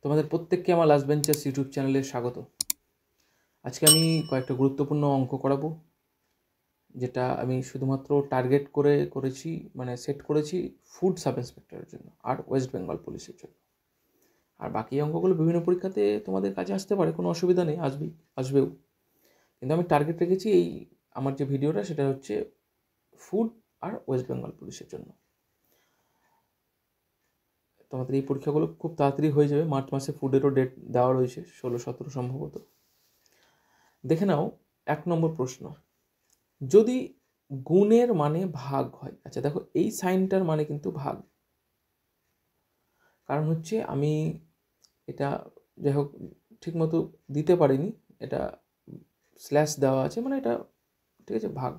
তোমাদের প্রত্যেককে আমার লাস্ট বেঞ্চার্স ইউটিউব চ্যানেলে স্বাগত। আজকে আমি কয়েকটা গুরুত্বপূর্ণ অঙ্ক করাবো, যেটা আমি শুধুমাত্র টার্গেট করেছি, মানে সেট করেছি ফুড সাব ইন্সপেক্টরের জন্য আর ওয়েস্ট বেঙ্গল পুলিশের জন্য। আর বাকি অঙ্কগুলো বিভিন্ন পরীক্ষাতে তোমাদের কাছে আসতে পারে, কোনো অসুবিধা নেই, আসবেও। কিন্তু আমি টার্গেট রেখেছি আমার যে ভিডিওটা সেটা হচ্ছে ফুড আর ওয়েস্ট বেঙ্গল পুলিশের জন্য। তোমাদের এই পরীক্ষাগুলো খুব তাড়াতাড়ি হয়ে যাবে। মার্চ মাসে ফুডেরও ডেট দেওয়া রয়েছে, 16-17 সম্ভবত। দেখে নাও 1 নম্বর প্রশ্ন। যদি গুণের মানে ভাগ হয়, আচ্ছা দেখো এই সাইনটার মানে কিন্তু ভাগ, কারণ হচ্ছে আমি এটা যাই হোক ঠিকমতো দিতে পারিনি, এটা স্ল্যাশ দেওয়া আছে, মানে এটা ঠিক আছে, ভাগ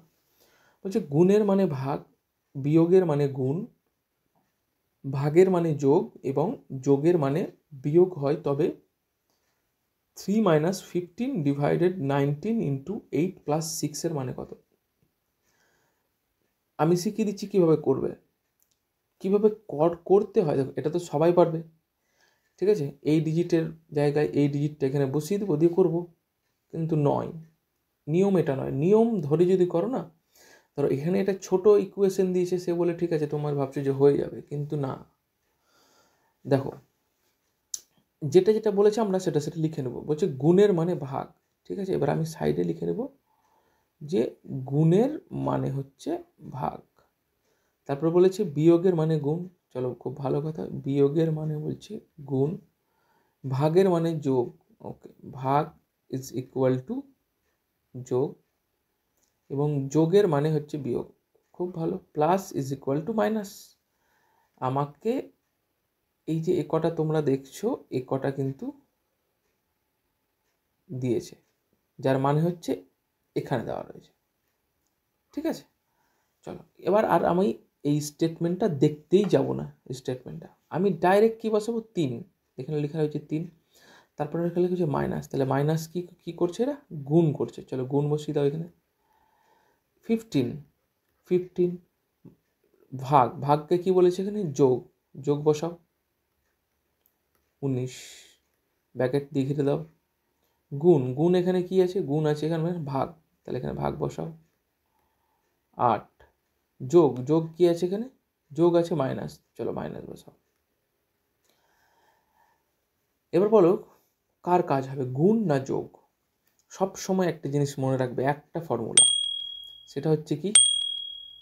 বলছে। গুণের মানে ভাগ, বিয়োগের মানে গুণ, ভাগের মানে যোগ এবং যোগের মানে বিয়োগ হয়, তবে 3 - 15 / 19 × 8 + 6 এর মানে কত? আমি শিখিয়ে দিচ্ছি কিভাবে করবে, কিভাবে করতে হয়। দেখো এটা তো সবাই পারবে, ঠিক আছে। এই ডিজিটের জায়গায় এই ডিজিটটা এখানে বসিয়ে দেবো, দিয়ে করবো, কিন্তু নয়, নিয়ম এটা নয়। নিয়ম ধরে যদি করো না, ধরো এখানে একটা ছোট ইকুয়েশন দিয়েছে, সে বলে ঠিক আছে তোমার ভাবছে যে হয়ে যাবে, কিন্তু না। দেখো যেটা যেটা বলেছে আমরা সেটা সেটা লিখে নেবো। বলছে গুণের মানে ভাগ, ঠিক আছে। এবার আমি সাইডে লিখে নেব যে গুণের মানে হচ্ছে ভাগ। তারপর বলেছে বিয়োগের মানে গুণ, চলো খুব ভালো কথা, বিয়োগের মানে বলছে গুণ, ভাগের মানে যোগ, ওকে, ভাগ ইজ ইকুয়াল টু যোগ, এবং যোগের মানে হচ্ছে বিয়োগ, খুব ভালো, plus is equal two minus. আমাকে এই যে এ কটা তোমরা দেখছো, এ কটা কিন্তু দিয়েছে, যার মানে হচ্ছে এখানে দেওয়া রয়েছে, ঠিক আছে। চলো এবার আর আমি এই স্টেটমেন্টটা দেখতেই যাব না। স্টেটমেন্টটা আমি ডাইরেক্ট কি বসাবো, 3, এখানে লেখা রয়েছে 3, তারপরে লেখা লিখেছে মাইনাস, তাহলে মাইনাস কি করছে, এরা গুণ করছে। চলো গুণ বসিয়ে দাও এখানে। 15 ভাগকে কি বলেছে এখানে, যোগ বসাও। 19 ব্র্যাকেট দিয়ে ঘিরে দাও। গুণ এখানে কি আছে, গুণ আছে এখানে ভাগ, তাহলে এখানে ভাগ বসাও। 8 যোগ কি আছে এখানে, যোগ আছে মাইনাস, চলো মাইনাস বসাও। এবার বলো কার কাজ হবে, গুণ না যোগ? সব সময় একটা জিনিস মনে রাখবে, একটা ফর্মুলা, সেটা হচ্ছে কি,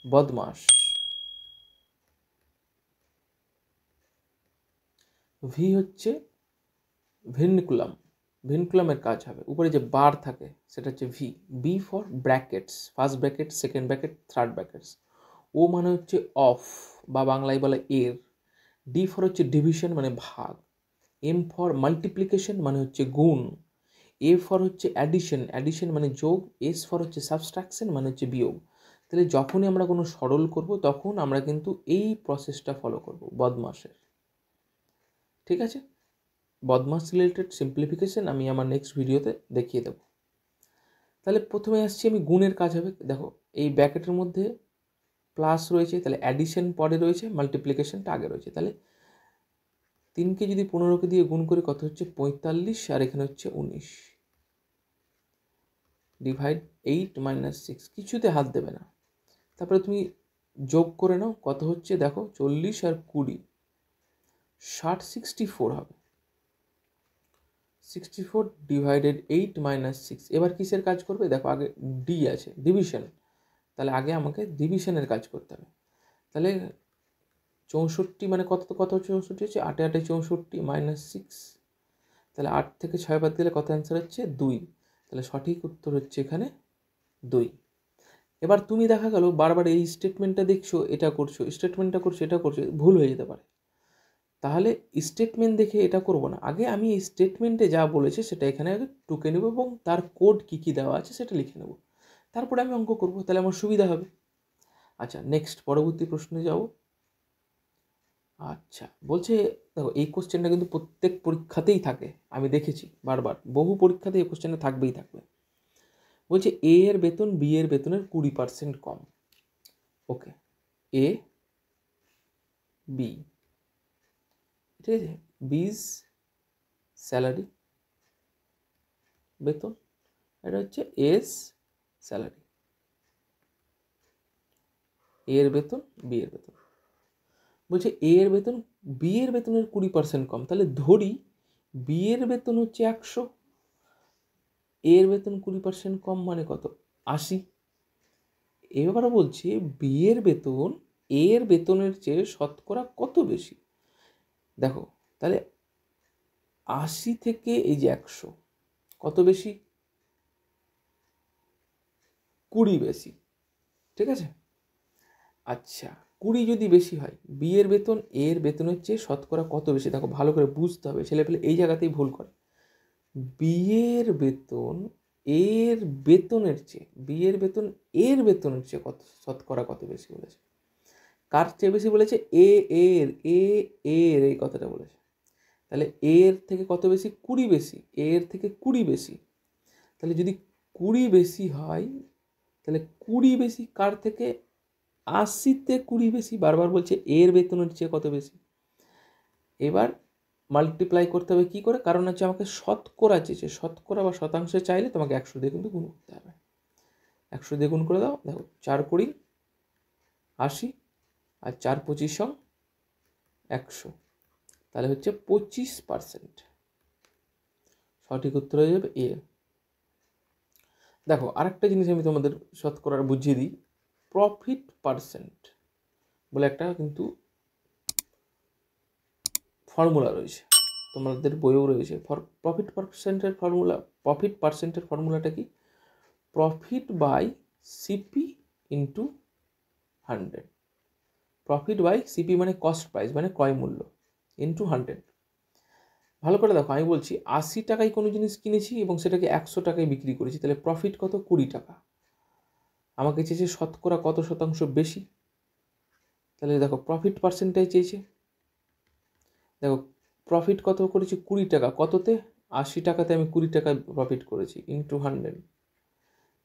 বদমাস। ভি হচ্ছে ভিনকুলামের কাজ হবে, উপরে যে বার থাকে সেটা হচ্ছে V. B for brackets, first bracket, second bracket, third brackets. O মানে হচ্ছে অফ, বা বাংলায় বলে এর। ডি ফর হচ্ছে ডিভিশন, মানে ভাগ। এম ফর মাল্টিপ্লিকেশন, মানে হচ্ছে গুণ। এ ফর হচ্ছে অ্যাডিশন মানে যোগ। এস ফর হচ্ছে সাবস্ট্রাকশন, মানে হচ্ছে বিয়োগ। তাহলে যখনই আমরা কোনো সরল করব তখন আমরা কিন্তু এই প্রসেসটা ফলো করব, বদমাসের, ঠিক আছে। বদমাস রিলেটেড সিম্পলিফিকেশন আমি আমার নেক্সট ভিডিওতে দেখিয়ে দেবো। তাহলে প্রথমে আসছি আমি, গুণের কাজ হবে। দেখো এই ব্র্যাকেটের মধ্যে প্লাস রয়েছে, তাহলে অ্যাডিশন পরে রয়েছে, মাল্টিপ্লিকেশনটা আগে রয়েছে। তাহলে 3কে যদি 15কে দিয়ে গুণ করে কত হচ্ছে, 45, আর এখানে হচ্ছে 19, ডিভাইড 8 - 6, কিছুতে হাত দেবে না। তারপরে তুমি যোগ করে নাও, কত হচ্ছে দেখো, 40 আর 20, 60, 64 হবে। 64 / 8 - 6। এবার কিসের কাজ করবে, দেখো আগে ডি আছে, ডিভিশন, তাহলে আগে আমাকে ডিভিশনের কাজ করতে হবে। তাহলে 64 মানে কত, 64 হচ্ছে 8 8 64 -6, তাহলে 8 থেকে 6 বাদ দিলে কত অ্যান্সার হচ্ছে, 2। তাহলে সঠিক উত্তর হচ্ছে এখানে 2। এবার তুমি দেখা গেল বারবার এই স্টেটমেন্টটা দেখছো, এটা করছো, স্টেটমেন্টটা করছো, এটা করছো, ভুল হয়ে যেতে পারে। তাহলে স্টেটমেন্ট দেখে এটা করব না, আগে আমি এই স্টেটমেন্টে যা বলেছে সেটা এখানে আগে টুকে নেব এবং তার কোড কী কী দেওয়া আছে সেটা লিখে নেব, তারপরে আমি অঙ্ক করব, তাহলে আমার সুবিধা হবে। আচ্ছা নেক্সট পরবর্তী প্রশ্নে যাও। আচ্ছা বলছে, দেখো এই কোশ্চেনটা কিন্তু প্রত্যেক পরীক্ষাতেই থাকে, আমি দেখেছি বারবার, বহু পরীক্ষাতে এই কোশ্চেনটা থাকবেই থাকবে। বলছে এ এর বেতন বি এর বেতনের 20% কম। ওকে, এ বি, ঠিক আছে, বিজ স্যালারি, বেতন, এটা হচ্ছে এস স্যালারি, এর বেতন, বি এর বেতন। বলছে এ এর বেতন বি এর বেতনের 20% কম, তাহলে ধরি বি এর বেতন হচ্ছে 100, এর বেতন 20% কম মানে কত? 80। এবার বলছে বি এর বেতন এর বেতনের চেয়ে শতকরা কত বেশি। দেখো তাহলে 80 থেকে এই যে 100 কত বেশি? 20 বেশি, ঠিক আছে। আচ্ছা 20 যদি বেশি হয়, বি এর বেতন এর বেতনের চেয়ে শতকরা কত বেশি? দেখো ভালো করে বুঝতে হবে, ছেলেপেলে এই জায়গাতেই ভুল করে। বি এর বেতন এর বেতনের চেয়ে, বি এর বেতন এর বেতনের চেয়ে কত শতকরা কত বেশি বলেছে? কার চেয়ে বেশি বলেছে? এ এর, এ এর এই কথাটা বলেছে। তাহলে এর থেকে কত বেশি? 20 বেশি, এর থেকে 20 বেশি। তাহলে যদি 20 বেশি হয়, তাহলে 20 বেশি কার থেকে? 80-তে 20 বেশি। বারবার বলছে এর বেতনের চেয়ে কত বেশি। এবার মাল্টিপ্লাই করতে হবে কি করে? কারণ হচ্ছে আমাকে শতকরা চেয়েছে, শতকরা বা শতাংশে চাইলে তোমাকে 100 দিয়ে কিন্তু গুণ করতে হবে। 100 দিয়ে গুণ করে দাও, দেখো 4 20 80, আর 4 25 100, তাহলে হচ্ছে 25%। সঠিক উত্তর হয়ে যাবে এ। দেখো আরেকটা জিনিস আমি তোমাদের শতকরা বুঝিয়ে দিই। প্রফিট পার্সেন্ট বলে একটা কিন্তু ফর্মুলা রয়েছে, তোমাদের বইও রয়েছে। প্রফিট পার্সেন্টের ফর্মুলা, প্রফিট পার্সেন্টের ফর্মুলাটা কি? Profit by CP into 100। Profit by CP মানে কস্ট প্রাইস, মানে ক্রয় মূল্য, ইন্টু 100। ভালো করে দেখো, আমি বলছি 80 টাকায় কোনো জিনিস কিনেছি এবং সেটাকে 100 টাকায় বিক্রি করেছি, তাহলে প্রফিট কত? 20 টাকা। আমাকে চেয়েছে শতকরা কত শতাংশ বেশি, তাহলে দেখো প্রফিট পার্সেন্টেজ চেয়েছে। দেখো প্রফিট কত করেছি? 20 টাকা। কততে? 80 টাকাতে আমি 20 টাকা প্রফিট করেছি, ইন্টু 100।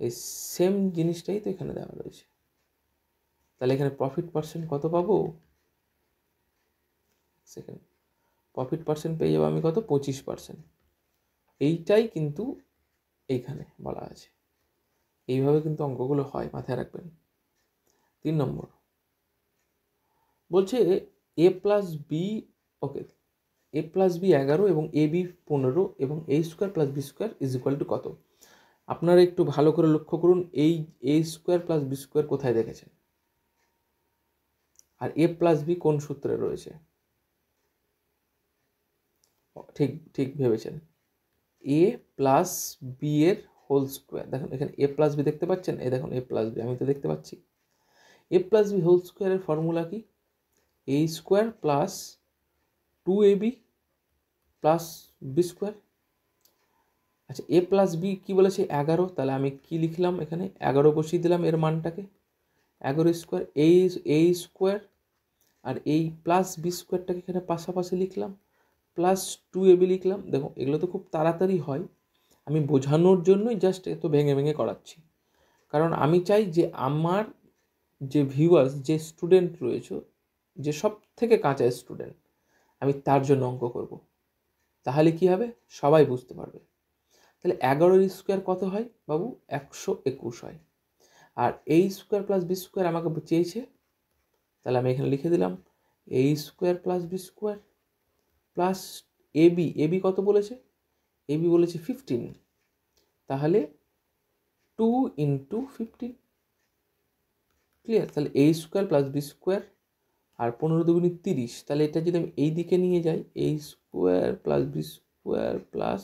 এই সেম জিনিসটাই তো এখানে দেওয়া রয়েছে। তাহলে এখানে প্রফিট পার্সেন্ট কত পাবো? সেকেন্ড, প্রফিট পার্সেন্ট পেয়ে যাবো আমি কত? 25%। এইটাই কিন্তু এইখানে বলা আছে। এইভাবে কিন্তু অঙ্কগুলো হয়, মাথায় রাখবেন। 3 নম্বর বলছে A plus B, okay, A plus B 11 এবং এ বি 15 এবং A square plus B square is equal to কত? আপনারা একটু ভালো করে লক্ষ্য করুন, এই A square plus B square কোথায় দেখেছেন, আর এ প্লাস বি কোন সূত্রে রয়েছে? ঠিক ঠিক ভেবেছেন, এ প্লাস বি এর হোল স্কোয়ার। দেখুন এখানে এ প্লাস বি দেখতে পাচ্ছেন, এই দেখুন এ প্লাস বি, আমি তো দেখতে পাচ্ছি। এ প্লাস বি হোল স্কোয়ারের ফর্মুলা কি? A square plus 2ab plus B square. আচ্ছা এ প্লাস বি কী বলেছে? 11, তাহলে আমি কি লিখলাম এখানে? 11 বসিয়ে দিলাম এর মানটাকে। 11 স্কোয়ার এ স্কোয়ার, আর এই প্লাস বি স্কোয়ারটাকে এখানে পাশাপাশি লিখলাম, প্লাস 2ab লিখলাম। দেখো এগুলো তো খুব তাড়াতাড়ি হয়, আমি বোঝানোর জন্যই জাস্ট এত ভেঙে ভেঙে করাচ্ছি। কারণ আমি চাই যে আমার যে ভিউয়ার্স, যে স্টুডেন্ট রয়েছে, যে সব থেকে কাঁচা স্টুডেন্ট, আমি তার জন্য অঙ্ক করব। তাহলে কি হবে? সবাই বুঝতে পারবে। তাহলে 11 স্কোয়ার কত হয় বাবু? 121 হয়। আর A square plus B square আমাকে চেয়েছে, তাহলে আমি এখানে লিখে দিলাম A square plus B square plus AB কত বলেছে? এবি বলেছে 15, তাহলে 2 ইন্টু 15। ক্লিয়ার? তাহলে এ স্কোয়ার প্লাস বি স্কোয়ার আর 15 দুগুণে 30, তাহলে এটা যদি আমি এই দিকে নিয়ে যাই, A square plus B square plus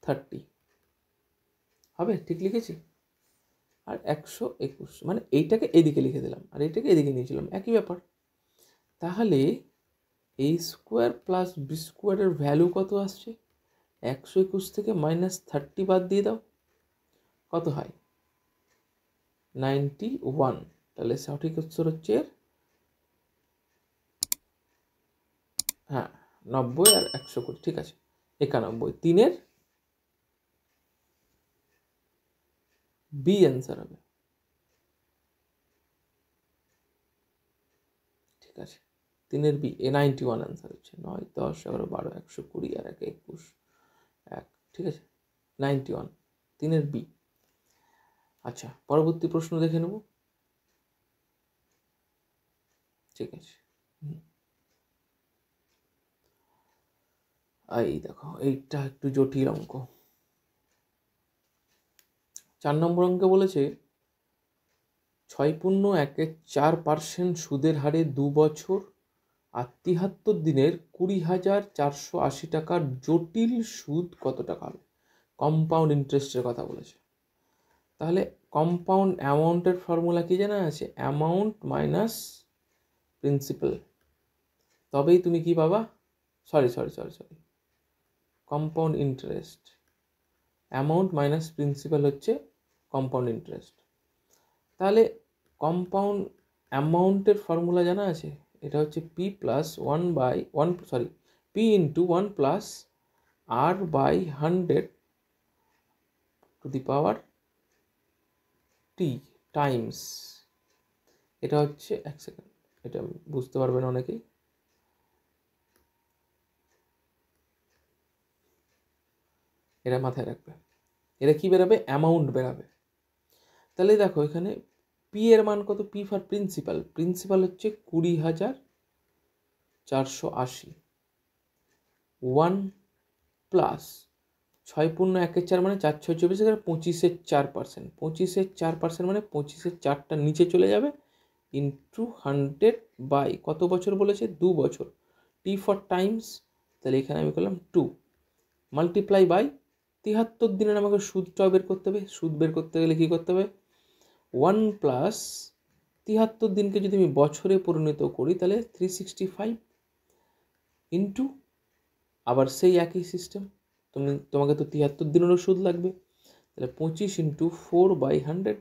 30 হবে। ঠিক লিখেছি? আর 121, মানে এইটাকে এইদিকে লিখে দিলাম আর এইটাকে এদিকে নিয়েছিলাম, একই ব্যাপার। তাহলে এ স্কোয়ার প্লাস বি স্কোয়ারের ভ্যালু কত আসছে? 121 থেকে -30 বাদ দিয়ে দাও, কত হয়? 91। তাহলে সঠিক উত্তর হচ্ছে হ্যাঁ 90 আর 120, ঠিক আছে 91। 3-এর বি অ্যান্সার হবে। ঠিক আছে, 3 বি, এ 91 অ্যান্সার হচ্ছে 9, 10, 11, 12, 120 আর 1, 21, 1, ঠিক আছে 91, 3 বি। আচ্ছা পরবর্তী প্রশ্ন দেখে নেব, ঠিক আছে। এই দেখো এইটা একটু জটিল অঙ্ক। 4 নম্বর অঙ্কে বলেছে 6.14% সুদের হারে 2 বছর আর 73 দিনের 20,480 টাকার জটিল সুদ কত টাকা হবে? কম্পাউন্ড ইন্টারেস্টের কথা বলেছে। তাহলে কম্পাউন্ড অ্যামাউন্টের ফর্মুলা কি জানা আছে? অ্যামাউন্ট মাইনাস প্রিন্সিপাল, তবেই তুমি কি পাবা? Sorry, compound interest, amount minus principal হচ্ছে কম্পাউন্ড ইন্টারেস্ট। তাহলে কম্পাউন্ড অ্যামাউন্টের ফর্মুলা জানা আছে? এটা হচ্ছে P plus P into 1 plus R by 100 to the power T times, এটা হচ্ছে, এক সেকেন্ড, এটা বুঝতে পারবেন অনেকেই, এটা মাথায় রাখবে। এটা কি বেরাবে? অ্যামাউন্ট বেরাবে। তাহলে দেখো এখানে পি এর মান কত? পি ফর প্রিন্সিপাল হচ্ছে 20,480, 1 প্লাস 6.1/4 মানে 4, 6, 24, 25/4%, 25/4% মানে 25/4টা নিচে চলে যাবে, ইন্টু 100 বাই কত বছর বলেছে? 2 বছর, টি ফর টাইমস, তাহলে এখানে আমি করলাম 2 মাল্টিপ্লাই বাই 73 দিনের আমাকে সুদটাও বের করতে হবে। সুদ বের করতে গেলে কী করতে হবে? 1 প্লাস 73 দিনকে যদি আমি বছরে পরিণত করি তাহলে 365 ইন্টু আবার সেই একই সিস্টেম, তোমাকে তো 73 দিনেরও সুদ লাগবে, তাহলে 25 ইন্টু 4/100,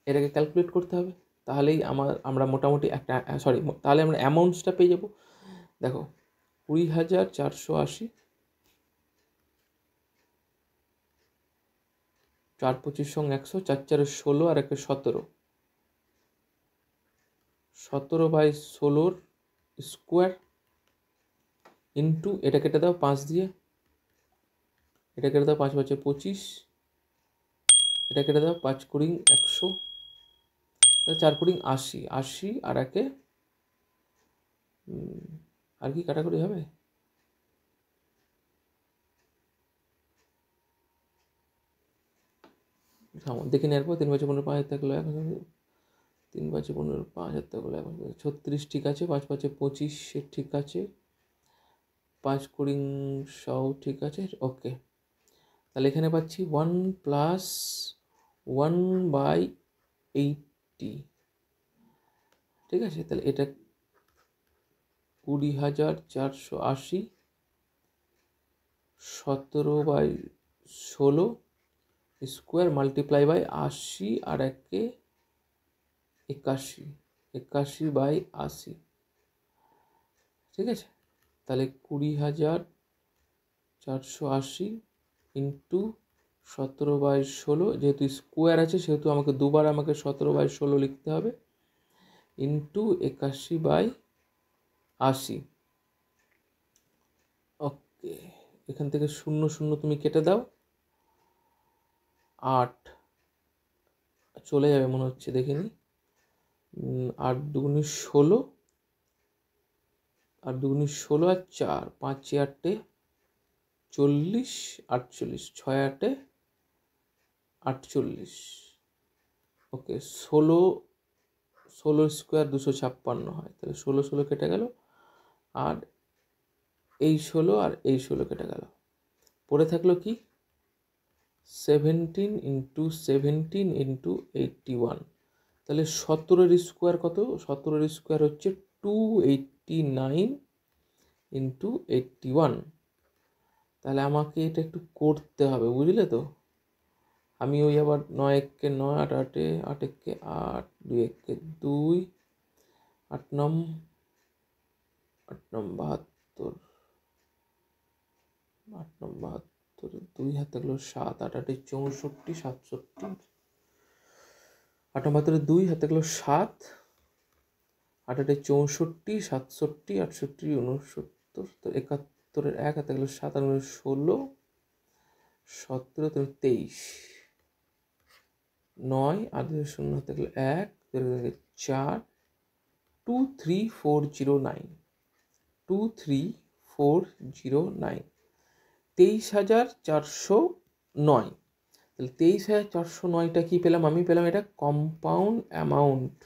এটাকে ক্যালকুলেট করতে হবে। তাহলেই আমরা মোটামুটি একটা তাহলে আমরা অ্যামাউন্টসটা পেয়ে যাব। দেখো 20,480, 4, 25 সঙ্গে 100, 4, 4, 16 আর 1, 17, 17/16 স্কোয়ার ইন্টু এটা কেটে দাও 5 দিয়ে, এটা কেটে দাও 5, 5, 25, এটা কেটে দাও 5, 20, 100, 4, 20, 80, 80 আর 1, আর কি কাটাকুটি হবে? দেখে নেওয়ার পর 3, 5, 15, 5 থাকলো 1, 3, 5, 15, 5 থাকলো 1, 36 ঠিক আছে, 5, 5, 25 ঠিক আছে, 5, 20, 100 ঠিক আছে, ওকে। তাহলে এখানে পাচ্ছি 1 প্লাস 1/80, ঠিক আছে। তাহলে এটা 20,480, 17/16 স্কোয়ার মাল্টিপ্লাই বাই 80 আর 1, 81, 81/80, ঠিক আছে। তাহলে 20,480 ইন্টু 17/16, যেহেতু স্কোয়ার আছে সেহেতু আমাকে দুবার 17/16 লিখতে হবে, ইন্টু 81/80, ওকে। এখান থেকে 0, 0 তুমি কেটে দাও, 8 চলে যাবে মনে হচ্ছে, দেখিনি, 8 দুগুণে 16, আর 2 16 আর 4, 5 8 40, 48, 6 8 48, ওকে। 16 স্কোয়ার 256 হয়, তাহলে 16, 16 কেটে গেল, আর এই 16 আর এই 16 কেটে গেল, পড়ে থাকলো কি? 17 ইন্টু 17 ইন্টু 81, তাহলে 17 স্কোয়ার কত? 17 স্কোয়ার হচ্ছে 289 ইন্টু 81। তাহলে আমাকে এটা একটু করতে হবে, বুঝলে তো। আমি ওই আবার 9 1 9, 8 8, 8 1 8, 2 1 2, 8 9, 8 9 72, 8 9 72, 2 হাতে গেলো 7, 8 8 64, 67, 8 9 72, 2 হাতে গেলো 7, 8 8 64, 67, 68, 69, 71, 1 হাতে গেল 97, 16, 17, 23, 9 আর 0 হাতে গেল 1, 4, 23409, 23409, 23,409। তাহলে 23,409টা কি পেলাম? আমি পেলাম এটা কম্পাউন্ড অ্যামাউন্ট।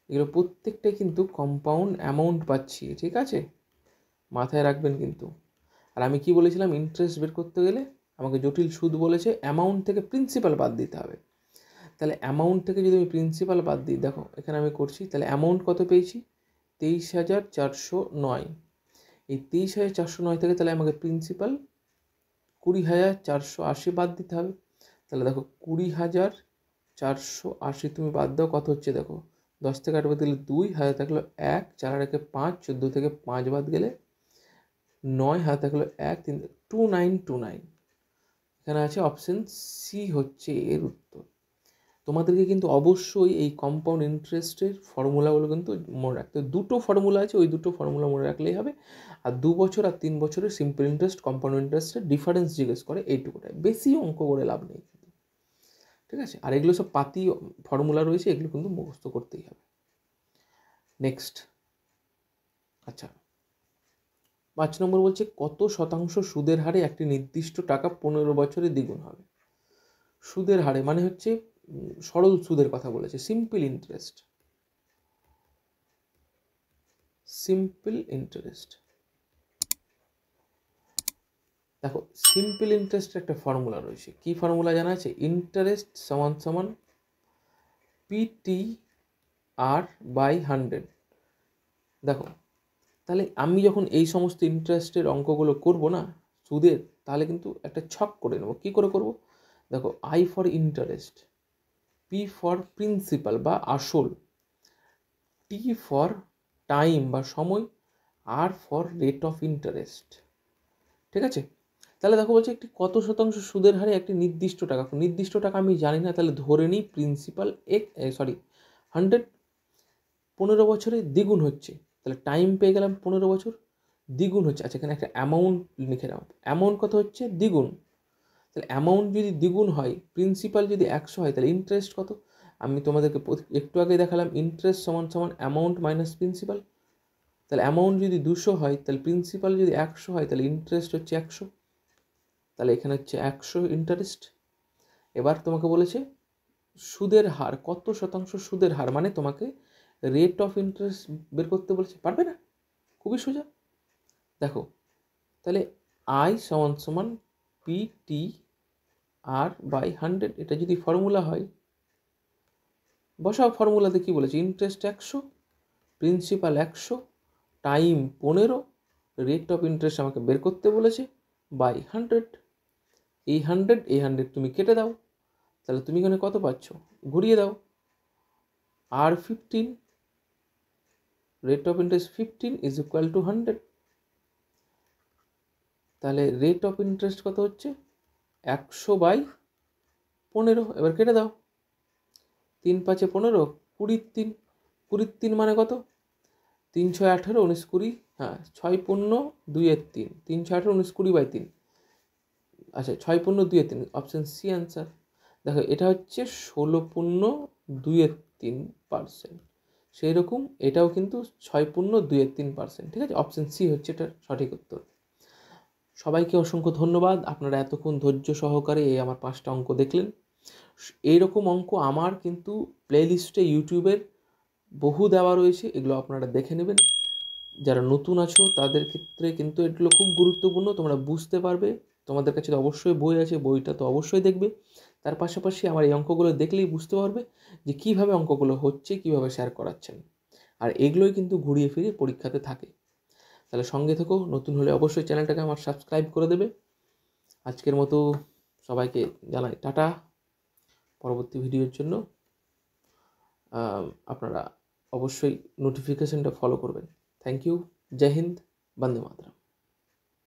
এগুলো প্রত্যেকটাই কিন্তু কম্পাউন্ড অ্যামাউন্ট পাচ্ছি, ঠিক আছে, মাথায় রাখবেন কিন্তু। আর আমি কি বলেছিলাম, ইন্টারেস্ট বের করতে গেলে আমাকে জটিল সুদ বলেছে, অ্যামাউন্ট থেকে প্রিন্সিপাল বাদ দিতে হবে। তাহলে অ্যামাউন্ট থেকে যদি আমি প্রিন্সিপাল বাদ দিই, দেখো এখানে আমি করছি, তাহলে অ্যামাউন্ট কত পেয়েছি? 23,409। এই 23,409 থেকে তাহলে আমাকে প্রিন্সিপাল 20,480 বাদ দিতে হবে। তাহলে দেখো 20,480 তুমি বাদ দাও, কত হচ্ছে দেখো, 10 থেকে 8 বাদ দিলে 2, হাতে থাকলো 1, 4 আর 1 5, 14 থেকে 5 বাদ গেলে 9, হাতে থাকলো 1, 3, 2929। এখানে আছে অপশন সি হচ্ছে এর উত্তর। তোমাদেরকে কিন্তু অবশ্যই এই কম্পাউন্ড ইন্টারেস্টের ফর্মুলাগুলো কিন্তু মনে রাখতে হবে। দুটো ফর্মুলা আছে, ওই দুটো ফর্মুলা মনে রাখলেই হবে। আর 2 বছর আর 3 বছরের সিম্পল ইন্টারেস্ট, কম্পাউন্ড ইন্টারেস্টের ডিফারেন্স জিজ্ঞেস করে, এইটুকুটাই, বেশি অঙ্ক করে লাভ নেই, ঠিক আছে। আর এগুলো সব পাতি ফর্মুলা রয়েছে, এগুলো কিন্তু মুখস্থ করতেই হবে। নেক্সট, আচ্ছা 5 নম্বর বলছে কত শতাংশ সুদের হারে একটি নির্দিষ্ট টাকা 15 বছরে দ্বিগুণ হবে? সুদের হারে মানে হচ্ছে সরল সুদের কথা বলেছে, সিম্পল ইন্টারেস্ট। সিম্পল ইন্টারেস্ট, দেখো সিম্পল ইন্টারেস্টের একটা ফর্মুলা রয়েছে। কি ফর্মুলা জানা আছে? ইন্টারেস্ট সমান সমান PTR/100। দেখো তাহলে আমি যখন এই সমস্ত ইন্টারেস্টের অঙ্কগুলো করব না সুদের, তাহলে কিন্তু একটা ছক করে নেব। কী করে করব? দেখো, I for interest, P for principal বা আসল, T ফর টাইম বা সময়, R for rate of interest, ঠিক আছে। তাহলে দেখো বলছে একটি কত শতাংশ সুদের হারে একটি নির্দিষ্ট টাকা, নির্দিষ্ট টাকা আমি জানি না, তাহলে ধরে নিই প্রিন্সিপাল 100 15 বছরে দ্বিগুণ হচ্ছে, তাহলে টাইম পেয়ে গেলাম 15 বছর, দ্বিগুণ হচ্ছে। আচ্ছা এখানে একটা অ্যামাউন্ট লিখে নাও, অ্যামাউন্ট কত হচ্ছে? দ্বিগুণ। তাহলে অ্যামাউন্ট যদি দ্বিগুণ হয়, প্রিন্সিপাল যদি 100 হয়, তাহলে ইন্টারেস্ট কত? আমি তোমাদেরকে একটু আগে দেখালাম, ইন্টারেস্ট সমান সমান অ্যামাউন্ট মাইনাস প্রিন্সিপাল। তাহলে অ্যামাউন্ট যদি 200 হয়, তাহলে প্রিন্সিপাল যদি 100 হয়, তাহলে ইন্টারেস্ট হচ্ছে 100। তাহলে এখানে হচ্ছে 100 ইন্টারেস্ট। এবার তোমাকে বলেছে সুদের হার, কত শতাংশ সুদের হার, মানে তোমাকে রেট অফ ইন্টারেস্ট বের করতে বলেছে। পারবে না? খুবই সোজা। দেখো তাহলে I সমান সমান PTR/100, এটা যদি ফর্মুলা হয়, বসাও ফর্মুলাতে কি বলেছে, interest 100, principal 100, time 15, rate of interest আমাকে বের করতে বলেছে বাই 100। এই 100 তুমি কেটে দাও, তাহলে তুমি এখানে কত পাচ্ছ? ঘুরিয়ে দাও, R15, rate of interest 15 is equal two 100। তাহলে রেট অফ ইন্টারেস্ট কত হচ্ছে? 100/15। এবার কেটে দাও, 3 5 15, 20 3 মানে কত? 3 6 18, 19 20, হ্যাঁ 6 15 2 3, 3 6 18 19 20/3। আচ্ছা 6 15 2 3, অপশান সি অ্যান্সার। দেখো এটা হচ্ছে 16.2-3%। সেই রকম এটাও কিন্তু 6.2-3%, ঠিক আছে। অপশান সি হচ্ছে এটার সঠিক উত্তর। সবাইকে অসংখ্য ধন্যবাদ, আপনারা এতক্ষণ ধৈর্য সহকারে এই আমার 5টা অঙ্ক দেখলেন। এইরকম অঙ্ক আমার কিন্তু প্লেলিস্টে ইউটিউবের বহু দেওয়া রয়েছে, এগুলো আপনারা দেখে নেবেন। যারা নতুন আছো তাদের ক্ষেত্রে কিন্তু এগুলো খুব গুরুত্বপূর্ণ, তোমরা বুঝতে পারবে। তোমাদের কাছে তো অবশ্যই বই আছে, বইটা তো অবশ্যই দেখবে। তার পাশাপাশি আমার এই অঙ্কগুলো দেখলেই বুঝতে পারবে যে কীভাবে অঙ্কগুলো হচ্ছে, কীভাবে শেয়ার করাচ্ছেন। আর এগুলোই কিন্তু ঘুরিয়ে ফিরিয়ে পরীক্ষাতে থাকে। তাহলে সঙ্গে থেকো, নতুন হলে অবশ্যই চ্যানেলটাকে আমার সাবস্ক্রাইব করে দেবে। আজকের মতো সবাইকে জানাই টাটা। পরবর্তী ভিডিওর জন্য আপনারা অবশ্যই নোটিফিকেশনটা ফলো করবেন। Thank you. জয় হিন্দ, বন্দে মাতরম।